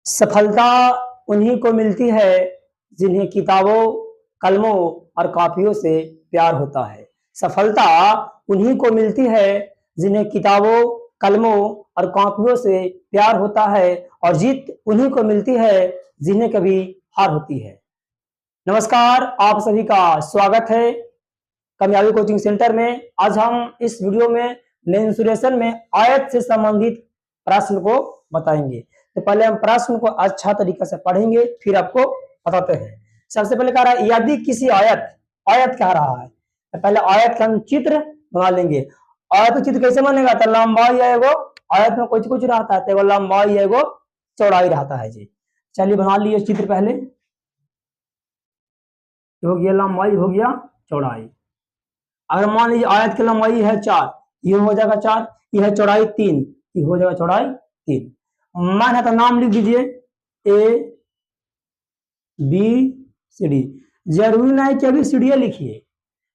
सफलता उन्हीं को मिलती है जिन्हें किताबों, कलमों और कॉपियों से प्यार होता है। सफलता उन्हीं को मिलती है जिन्हें किताबों, कलमों और कॉपियों से प्यार होता है और जीत उन्हीं को मिलती है जिन्हें कभी हार होती है। नमस्कार, आप सभी का स्वागत है कामयाबी कोचिंग सेंटर में। आज हम इस वीडियो में मेंसुरेशन में आयत से संबंधित प्रश्न को बताएंगे। तो पहले हम प्रश्न को अच्छा तरीके से पढ़ेंगे, फिर आपको बताते हैं। सबसे पहले कह रहा है यदि किसी आयत कह रहा है तो पहले आयत का हम चित्र बना लेंगे। आयत का चित्र कैसे बनेगा? तो लंबाई है वो, आयत में कुछ कुछ रहता है तो लंबाई है वो, चौड़ाई रहता है जी। चलिए बना लिए चित्र। पहले हो गया लंबाई, हो गया चौड़ाई। अगर मान लीजिए आयत की लंबाई है 4, ये हो जाएगा 4, ये है चौड़ाई 3, ये हो जाएगा चौड़ाई 3। मान है तो नाम लिख दीजिए ए बी सी डी। जरूरी नहीं कि अभी सी डी लिखिए,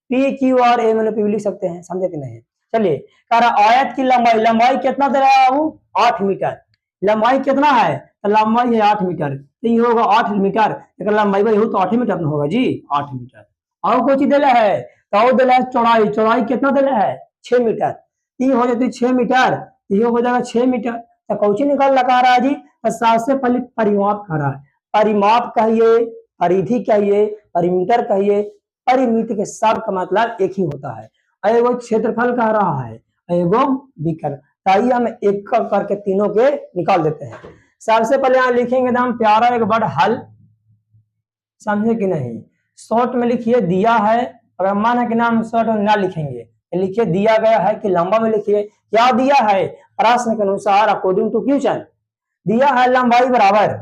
पी क्यू आर ए मैंने पी लिख सकते हैं, समझे कि नहीं? चलिए कह रहा आयत की लंबाई कितना दे रहा है बाबू? 8 मीटर। लंबाई कितना है? तो लंबाई है 8 मीटर, तो ये होगा 8 मीटर। अगर लंबाई भाई हो तो 8 मीटर होगा जी, 8 मीटर। और कोई चीज दिला है तो दिला है चौड़ाई कितना दिला है? 6 मीटर। ये हो जाती है 6 मीटर, ये हो जाएगा 6 मीटर। तो कौची निकाल लगा रहा है जी? तो सबसे पहले परिमाप कर रहा है। परिमाप कहिए, परिधि कहिए, परिमीटर कहिए, परिमिति के सब का मतलब एक ही होता है। एगो क्षेत्रफल कह रहा है, एगो विकर्ण। ताइए हम एक करके तीनों के निकाल देते हैं। सबसे पहले यहाँ लिखेंगे नाम प्यारा एक वर्ड हल, समझे कि नहीं? शॉर्ट में लिखिए दिया है, अगर मान है कि नाम शॉर्ट में ना लिखेंगे लिखिए दिया गया है कि लंबा में लिखिए क्या दिया है प्रश्न के अनुसार अकॉर्डिंग टू क्वेश्चन। दिया है लंबाई बराबर,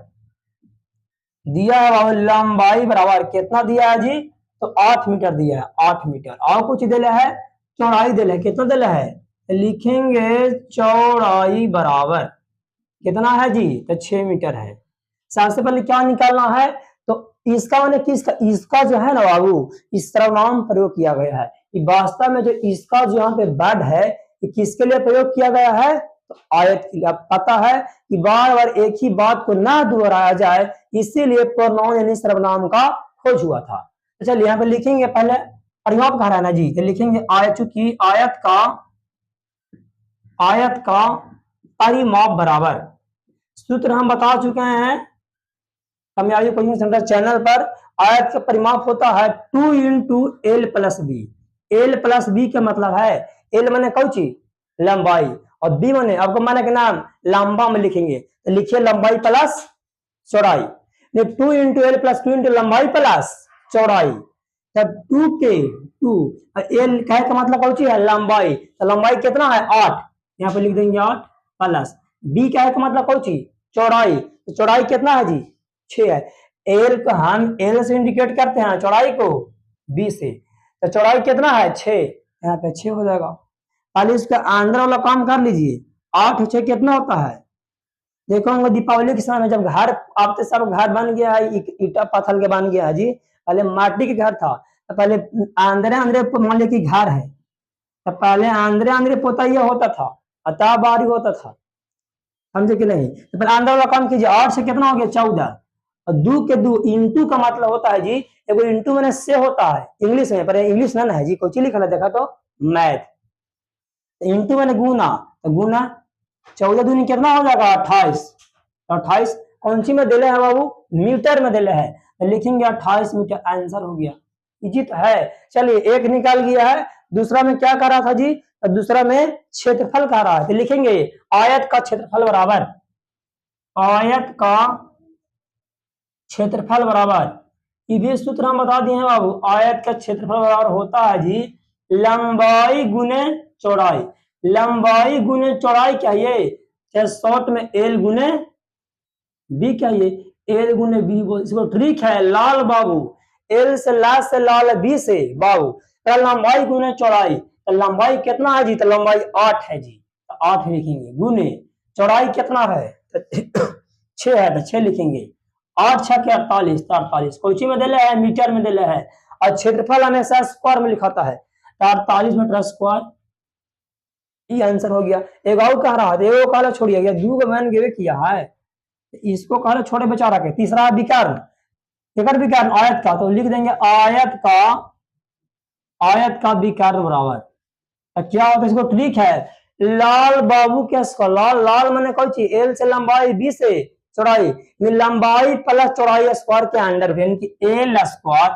दिया है लंबाई बराबर कितना दिया है जी? तो 8 मीटर दिया है, 8 मीटर। और कुछ दिला है चौड़ाई दिला है, कितना दिला है? लिखेंगे चौड़ाई बराबर कितना है जी? तो 6 मीटर है। सबसे पहले क्या निकालना है? तो इसका मैंने किसका, इसका जो है ना बाबू, इस सर्वनाम प्रयोग किया गया है। वास्तव में जो इसका जो यहाँ पे वर्ड है ये किसके लिए प्रयोग किया गया है? तो आयत के लिए। अब पता है कि बार बार एक ही बात को ना दोहराया जाए, इसीलिए प्रोनाउन यानी सर्वनाम का खोज हुआ था। तो चलिए यहाँ पे लिखेंगे पहले परिमाप कह रहा है ना जी, तो लिखेंगे आयत, चूंकि आयत का परिमाप बराबर, सूत्र हम बता चुके हैं कामयाबी कोचिंग सेंटर चैनल पर। आयत का परिमाप होता है 2 into L plus B. L plus B का मतलब है, एल माने कौची? लंबाई, और बी माने आपको माने के नाम लंबा में लिखेंगे, तो लिखिए लंबाई प्लस चौड़ाई। 2 इंटू एल प्लस 2 इंटू लंबाई प्लस चौड़ाई, तब 2 के 2 एल कहे का मतलब कौची है? लंबाई। तो लंबाई कितना है? 8, यहाँ पे लिख देंगे 8 प्लस बी कहे का मतलब कौची? चौड़ाई। तो चौड़ाई कितना है जी? 6 है। एल को हम एल से इंडिकेट करते हैं, चौड़ाई को बी से। तो चौड़ाई कितना है? 6, यहाँ पे 6 हो जाएगा। पहले इसका अंदर वाला काम कर लीजिए। 8 6 कितना होता है? देखो दीपावली के समय जब घर आपके सब घर बन गया है, ईटा पत्थर के बन गया है जी। पहले माटी के घर था, तो पहले अंदर मान लिया कि घर है, तो पहले अंदर पोताइया होता था, अतः बारी होता था, समझे कि नहीं? तो पहले अंदर वाला काम कीजिए। 8 से कितना हो गया? 14। और 2 के 2 इंटू का मतलब होता है जी, एगो इंटू मैंने से होता है इंग्लिश में, पर इंग्लिश ना है जी, कोई चीज लिखा देखा तो मैथ। इंटू मैंने गुना, तो गुना 14 दूनी कितना हो जाएगा? 28। 28 कौन सी में दिले है बाबू? मीटर में दिले है, तो लिखेंगे 28 मीटर। आंसर हो गया, इजी तो है। चलिए एक निकाल गया है। दूसरा में क्या कर रहा था जी? तो दूसरा में क्षेत्रफल कह रहा है, तो लिखेंगे आयत का क्षेत्रफल बराबर, आयत का क्षेत्रफल बराबर, ये सूत्र हम बता दिए हैं बाबू। आयत का क्षेत्रफल बराबर होता है जी लंबाई गुने चौड़ाई। लंबाई गुने चौड़ाई क्या है? चाहे शॉर्ट में एल गुने बी क्या है? एल गुने बी। इसको ट्रिक है लाल बाबू, एल से लाल बी से बाबू। तो लंबाई गुने चौड़ाई, तो लंबाई कितना है जी? तो लंबाई 8 है जी, तो 8 लिखेंगे, गुने चौड़ाई कितना है? तो 6 है, तो 6 लिखेंगे। 8 6 के 48, तो 48 कोची में दिले है? मीटर में दिले है। और क्षेत्रफल हमेशा स्क्वायर में लिखाता है, तो 48 मीटर स्क्वायर। ये आंसर हो गया। एक और कह रहा है, एगो काला छोड़िए गया, 2 मैंने गिवे किया है, इसको कह रहे छोटे बेचारा के। तीसरा है विकर्ण, विकर्ण विकर्ण आयत का, तो लिख देंगे आयत का विकर्ण बराबर। तो क्या होता है, इसको ट्रिक है, लाल बाबू के स्क्वायर, लाल मैंने कोई चीज, एल से लंबाई, बी से चौड़ाई, लंबाई प्लस चौड़ाई स्क्वायर के अंडर यानी कि एल स्क्वायर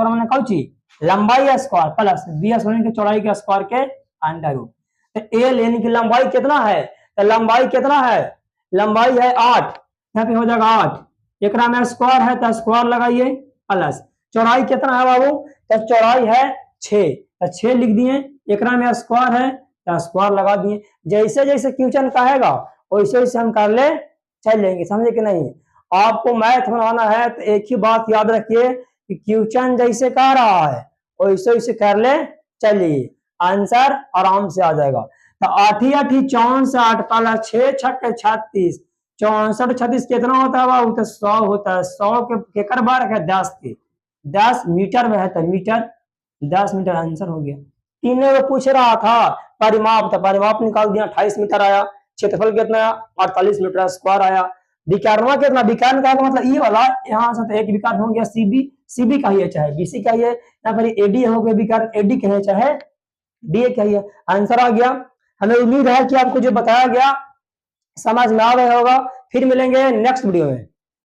मैंने कोई चीज लंबाई स्क्वायर प्लस बी स्क्वायर के चौड़ाई के स्क्वायर के अंडर रूट। तो एल यानी कि लंबाई कितना है, तो लंबाई कितना है, लंबाई है 8, यहाँ पे हो जाएगा 8, एक में स्क्वायर है तो स्क्वायर लगाइए प्लस चौड़ाई कितना है बाबू, तो चौड़ाई है 6, तो 6 लिख दिए, एक में स्क्वायर है तो स्क्वायर लगा दिए। जैसे जैसे क्वेश्चन कहेगा वैसे वैसे हम कर ले चल लेंगे, समझे कि नहीं। आपको मैथ बनाना है तो एक ही बात याद रखिए कि क्वेश्चन जैसे कह रहा है वैसे वैसे कर ले चलिए, आंसर आराम से आ जाएगा। तो 8 8 64 प्लस 6 6 36, 64 36 कितना होता है बाबू, तो 100 होता है। 100 के कर बार है 10 के, 10 मीटर में है तो मीटर, 10 मीटर आंसर हो गया। तीनों में पूछ रहा था परिमाप, तो परिमाप निकाल दिया, 28 मीटर आया। क्षेत्रफल कितना आया, 48 मीटर स्क्वायर आया। विकर्ण कितना, विकर्ण का मतलब ये वाला, यहाँ से तो एक विकर्ण हो गया सीबी का ही है चाहे बीसी का ही है, यहाँ पर एडी हो गया विकर्ण एडी का है चाहे डी का ही है, आंसर आ गया। हमें उम्मीद है कि आपको जो बताया गया समझ में आ गया होगा। फिर मिलेंगे नेक्स्ट वीडियो में।